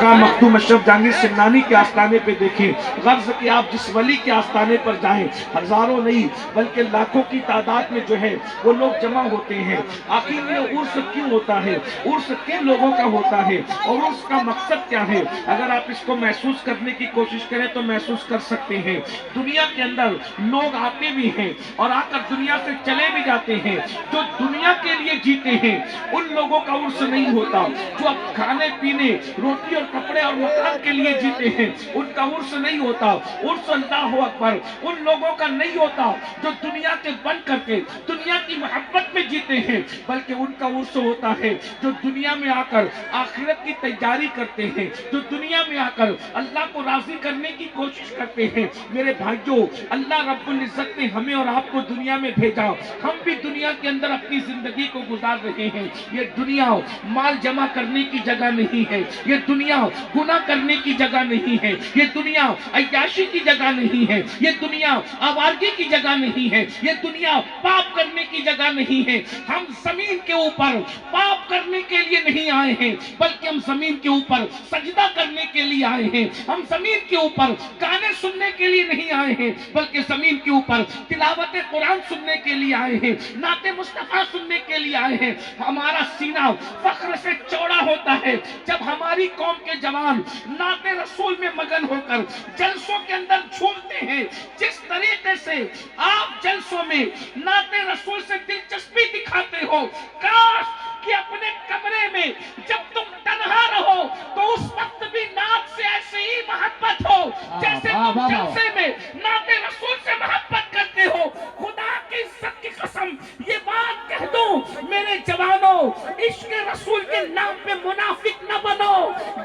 کا مخدوم اشرف جہانگیر سمنانی کے آستانے پہ دیکھیں، غرض کہ آپ جس ولی کے آستانے پر جائیں، ہزاروں نہیں بلکہ لاکھوں کی تعداد میں جو ہے وہ لوگ جمع ہوتے ہیں۔ آخر یہ عرس کیوں ہوتا ہے؟ عرس کن لوگوں کا ہوتا ہے اور عرس کا مقصد کیا ہے؟ اگر آپ اس کو محسوس کرنے کی کوشش کریں تو محسوس کر سکتے ہیں۔ دنیا کے اندر لوگ آتے بھی ہیں اور آ کر دنیا سے چلے بھی جاتے ہیں۔ جو دنیا کے لیے جیتے ہیں ان لوگوں کا عرس نہیں ہوتا۔ جو اب کھانے پینے، روٹی اور کپڑے اور مکان کے لیے جیتے ہیں ان کا عرس نہیں ہوتا۔ عرس اللہ اکبر ان لوگوں کا نہیں ہوتا جو دنیا کے بن کر کے دنیا کی محبت میں جیتے ہیں، بلکہ ان کا عرس ہوتا ہے جو دنیا میں آ کر آخرت کی تیاری کرتے ہیں، جو دنیا میں آ کر اللہ کو راضی کرنے کی کوشش کرتے ہیں۔ میرے بھائیوں، اللہ رب العزت نے ہمیں اور آپ کو دنیا میں بھیجا، ہم بھی دنیا کے اندر اپنی زندگی کو گزار رہے ہیں۔ یہ دنیا مال جمع کرنے کی جگہ نہیں ہے، یہ دنیا گناہ کرنے کی جگہ نہیں ہے، یہ دنیا عیاشی کی جگہ نہیں ہے، یہ دنیا آوارگی کی جگہ نہیں ہے، یہ دنیا پاپ کرنے کی جگہ نہیں ہے۔ ہم زمین کے اوپر پاپ کرنے کے لیے نہیں آئے ہیں، بلکہ ہم زمین کے اوپر سجدہ کرنے کے لیے آئے ہیں۔ ہم زمین کے اوپر گانے سننے کے لیے نہیں آئے ہیں، بلکہ زمین کے اوپر تلاوت قرآن سننے کے لیے آئے ہیں، نعت مصطفیٰ سننے کے لیے آئے ہیں۔ ہمارا سینہ فخر سے چوڑا ہوتا ہے جب ہماری قوم کے جوان نعت رسول میں مگن ہو کر جلسوں کے اندر جھومتے ہیں۔ جس طریقے سے آپ جلسوں میں نعت رسول سے دلچسپی دکھاتے ہو، کاش کہ اپنے کمرے میں جب تم تنہا رہو تو اس وقت بھی نعت سے ایسے ہی محبت ہو جیسے تم جلسے میں نعت رسول سے محبت کرتے ہو۔ خدا کی عزت کی قسم یہ بات کہہ دوں میرے جوانوں، عشق رسول کے نام پہ منافق نہ بنو۔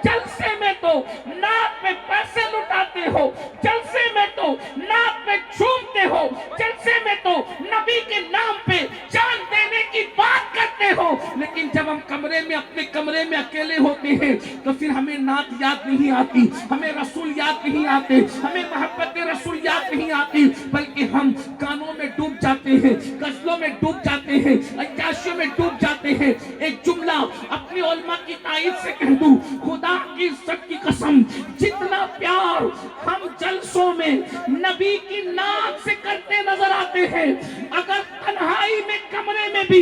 جلسے میں تو نعت پہ پیسے لٹاتے ہو، جلسے میں تو نعت پہ جھومتے ہو، جلسے میں تو نبی کے نام پہ جان دینے کی بات کرتے ہو، لیکن جب ہم کمرے میں اپنے کمرے میں اکیلے ہوتے ہیں تو پھر ہمیں نعت یاد نہیں آتی، ہمیں رسول یاد نہیں آتے، ہمیں محبت رسول یاد نہیں آتی، بلکہ ہم گانوں میں ڈوب جاتے ہیں، غزلوں میں ڈوب جاتے ہیں، عیاشیوں میں ڈوب جاتے ہیں۔ ایک جملہ اپنی علماء کی تائید سے کہہ دوں، خدا کی عزت کی قسم جتنا پیار ہم جلسوں میں نبی کی نعت سے کرتے نظر آتے ہیں، اگر تنہائی میں کمرے میں بھی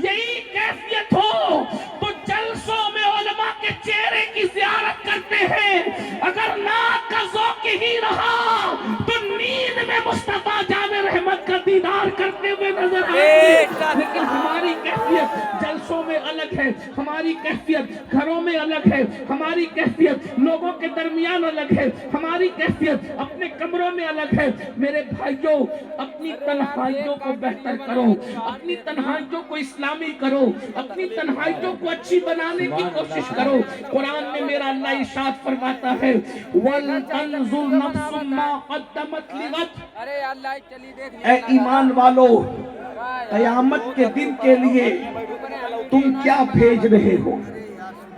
یہی کیفیت ہو تو جلسوں میں علماء کے چہرے کی زیارت کرتے ہیں۔ اگر نعت کا ذوق ہی رہا تو نیند میں مصطفیٰ جان رحمت کا دیدار کرتے ہوئے نظر آئیں گے۔ لیکن ہماری کیفیت جلسوں میں الگ ہے، ہماری کیفیت گھروں میں الگ ہے، ہماری کیفیت لوگوں کے درمیان الگ ہے، ہماری کیفیت اپنے کمروں میں الگ ہے۔ میرے بھائیوں، اپنی تنہائیوں کو بہتر کرو، اپنی تنہائیوں کو اسلامی کرو، اپنی تنہائیوں کو اچھی بنانے کی کوشش کرو۔ قرآن میں میرا اللہ ارشاد فرماتا ہے وَلْتَنْظُرْ نَفْسٌ مَا قَدَّمَتْ لِغَدٍ، اے ایمان والو، قیامت کے دن کے لیے تم کیا بھیج رہے ہو،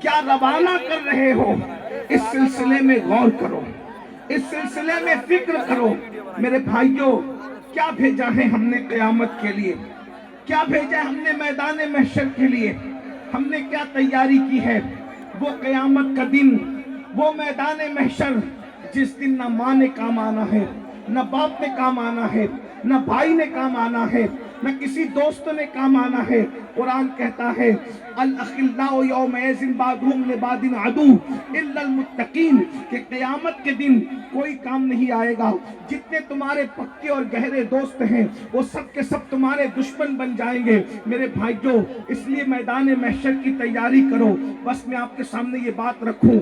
کیا روانہ کر رہے ہو، اس سلسلے میں غور کرو، اس سلسلے میں فکر کرو۔ میرے بھائیوں، کیا بھیجا ہے ہم نے قیامت کے لیے، کیا بھیجا ہے ہم نے میدان محشر کے لیے، ہم نے کیا تیاری کی ہے؟ وہ قیامت کا دن، وہ میدان محشر جس دن نہ ماں نے کام آنا ہے، نہ باپ نے کام آنا ہے، نہ بھائی نے کام آنا ہے، نہ کسی دوست نے کام آنا ہے۔ قرآن کہتا ہے الاخلاء یومئذ بعضهم لبعض عدو الا المتقین، کہ قیامت کے دن کوئی کام نہیں آئے گا، جتنے تمہارے پکے اور گہرے دوست ہیں وہ سب کے سب تمہارے دشمن بن جائیں گے۔ میرے بھائیوں، اس لیے میدان محشر کی تیاری کرو۔ بس میں آپ کے سامنے یہ بات رکھوں،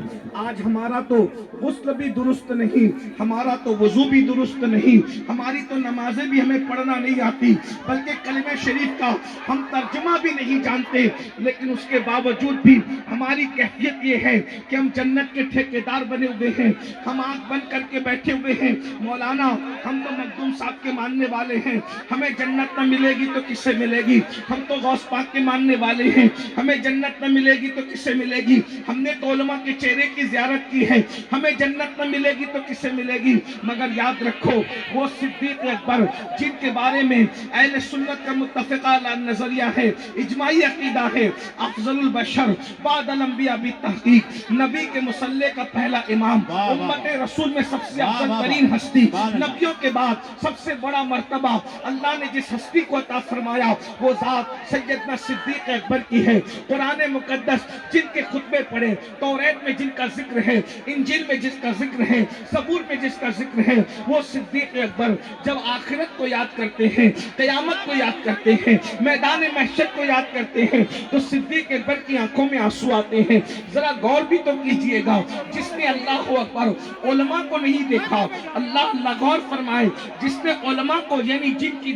آج ہمارا تو غسل بھی درست نہیں، ہمارا تو وضو بھی درست نہیں، ہماری تو نمازیں بھی ہمیں پڑھنا نہیں آتی، بلکہ کلمہ شریف کا ہم ترجمہ بھی نہیں جانتے، لیکن اس کے باوجود بھی ہماری کیفیت یہ ہے کہ ہم جنت کے ٹھیکیدار بنے ہوئے ہیں، ہم آنکھ بند کر کے بیٹھے ہوئے ہیں، مولانا ہم تو مخدوم صاحب کے ماننے والے ہیں، ہمیں جنت نہ ملے گی تو کس سے ملے گی، ہم تو غوث پاک کے ماننے والے ہیں، ہمیں جنت نہ ملے گی تو کس سے ملے گی، ہم نے تو علماء کے چہرے کی زیارت کی ہے، ہمیں جنت نہ ملے گی تو کس سے ملے گی۔ مگر یاد رکھو، وہ صدیق اکبر جن کے بارے میں اہل سنت کا متفقہ نظریہ ہے اجماعی عقیدہ ہے افضل البشر بعد الانبیاء بالتحقیق، نبی کے مصلی کا پہلا امام، امت رسول میں سب سے افضل ترین ہستی، نبیوں کے بعد سب سے بڑا مرتبہ اللہ نے جس ہستی کو عطا فرمایا وہ ذات سیدنا صدیق اکبر کی ہے۔ قرآن مقدس جن کے خطبے پڑھے، توریت میں جن کا ذکر ہے، انجیل میں جس کا ذکر ہے، زبور میں جس کا ذکر ہے، وہ صدیق اکبر جب آخرت کو یاد کرتے ہیں، قیامت کو یاد کرتے ہیں، میدان محشر کو یاد کرتے ہیں تو صدیق اکبر کی آنکھوں میں آنسو آتے ہیں۔ ذرا غور بھی تو کیجئے گا، جس نے اللہ اکبر علماء کو نہیں دیکھا، اللہ غور فرمائے، جس نے علماء کو یعنی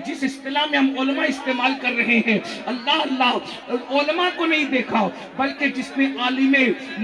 جس اصطلاح میں ہم علماء استعمال کر رہے ہیں، اللہ علماء کو نہیں دیکھا، بلکہ جس نے عالم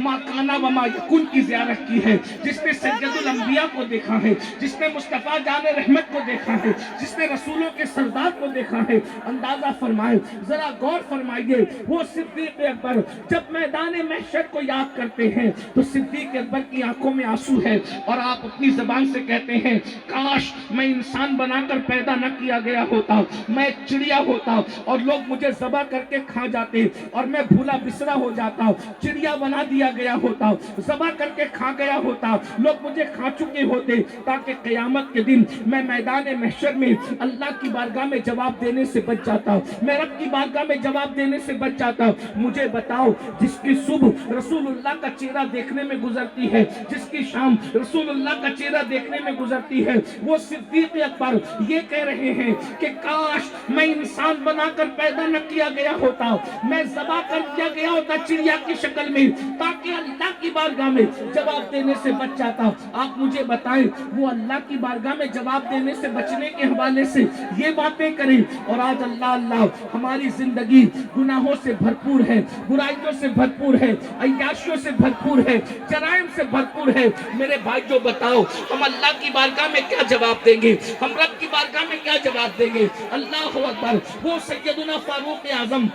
ما کانا و ما یکون کی زیارت کی ہے، جس نے سید الانبیاء کو دیکھا ہے، جس نے مصطفیٰ جان رحمت کو دیکھا ہے، جس نے رسولوں کے سردار کو دیکھا ہے، اندازہ فرمائے، ذرا غور فرمائیے، وہ صدیق اکبر جب میدان محشر کو یاد کرتے ہیں تو صدیق اکبر کی آنکھوں میں آنسو ہے، اور آپ اپنی زبان سے کہتے ہیں کاش میں انسان بنا کر پیدا نہ کیا گیا ہوتا، میں چڑیا ہوتا اور لوگ مجھے ذبح کر کے کھا جاتے، اور میں بھولا بسرا ہو جاتا، چڑیا بنا دیا گیا ہوتا، ذبح کر کے کھا گیا ہوتا، لوگ مجھے کھا چکے ہوتے، تاکہ قیامت کے دن میں میدان محشر میں اللہ کی بارگاہ میں جواب دینے سے بچ جاتا، میں رب کی بارگاہ میں جواب دینے سے بچ جاتا۔ مجھے بتاؤ، جس کی صبح رسول اللہ کا چہرہ دیکھنے میں گزرتی ہے، جس کی شام رسول اللہ کا چہرہ دیکھنے میں گزرتی ہے، وہ صدیق اکبر یہ کہہ رہے ہیں کہ کاش میں انسان بنا کر پیدا نہ کیا گیا ہوتا، میں ذبح کر دیا گیا ہوتا چڑیا کی شکل میں، تاکہ اللہ کی بارگاہ میں جواب دینے سے بچ جاتا۔ آپ مجھے بتائیں، وہ اللہ کی بارگاہ میں جواب دینے سے بچنے کے حوالے سے یہ باتیں کریں، اور آج اللہ ہماری زندگی گناہوں سے بھرپور ہے، برائیوں سے بھرپور ہے، عیاشیوں سے بھرپور ہے، جرائم سے بھرپور ہے۔ میرے بھائیو بتاؤ، ہم اللہ کی بارگاہ میں کیا جواب دیں گے؟ ہم رب کی بارگاہ میں کیا جواب دیں گے؟ اللہ اکبر، وہ سیدنا فاروق اعظم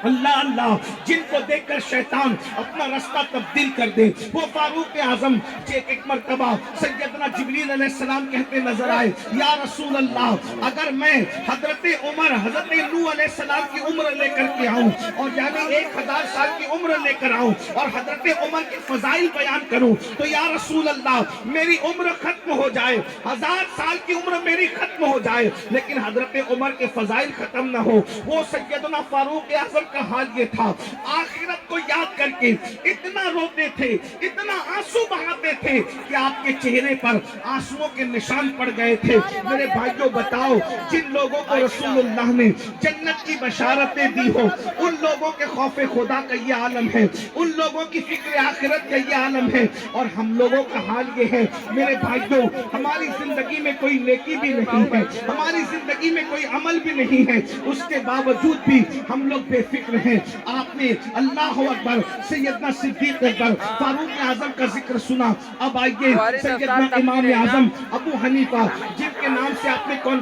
اللہ جن کو دیکھ کر شیطان اپنا رستہ تبدیل کر دے، وہ فاروق اعظم ایک مرتبہ سیدنا جبریل علیہ السلام کہتے نظر آئے، یا رسول اللہ اگر میں حضرت عمر حضرت نوح علیہ السلام کی عمر لے کر کے آؤں، اور یعنی 1000 سال کی عمر لے کر آؤں اور حضرت عمر کے فضائل بیان کروں تو یا رسول اللہ میری عمر ختم ہو جائے، 1000 سال کی عمر میری ختم ہو جائے، لیکن حضرت عمر کے فضائل ختم نہ ہو۔ وہ سیدنا فاروق اعظم کا حال یہ تھا، آخرت کو یاد کر کے اتنا روتے تھے، اتنا آنسو بہاتے تھے کہ آپ کے چہرے پر آنسوؤں کے نشان پڑ گئے تھے۔ میرے بھائیوں بتاؤ، جن لوگوں کو رسول اللہ نے جنت کی بشارتیں دی ہو، ان لوگوں کے خوف خدا کا یہ عالم ہے، ان لوگوں کی فکر آخرت کا یہ عالم ہے، اور ہم لوگوں کا حال یہ ہے۔ میرے بھائیوں، ہماری زندگی میں کوئی نیکی بھی نہیں ہے، ہماری زندگی میں کوئی عمل بھی نہیں ہے، اس کے باوجود بھی ہم لوگ بے فکر ہیں۔ آپ نے اللہ اکبر سیدنا صدیق اکبر فاروق اعظم کا ذکر سنا، اب آئیے سیدنا امام اعظم ابو حنیفہ جن کے نام سے آپ نے کون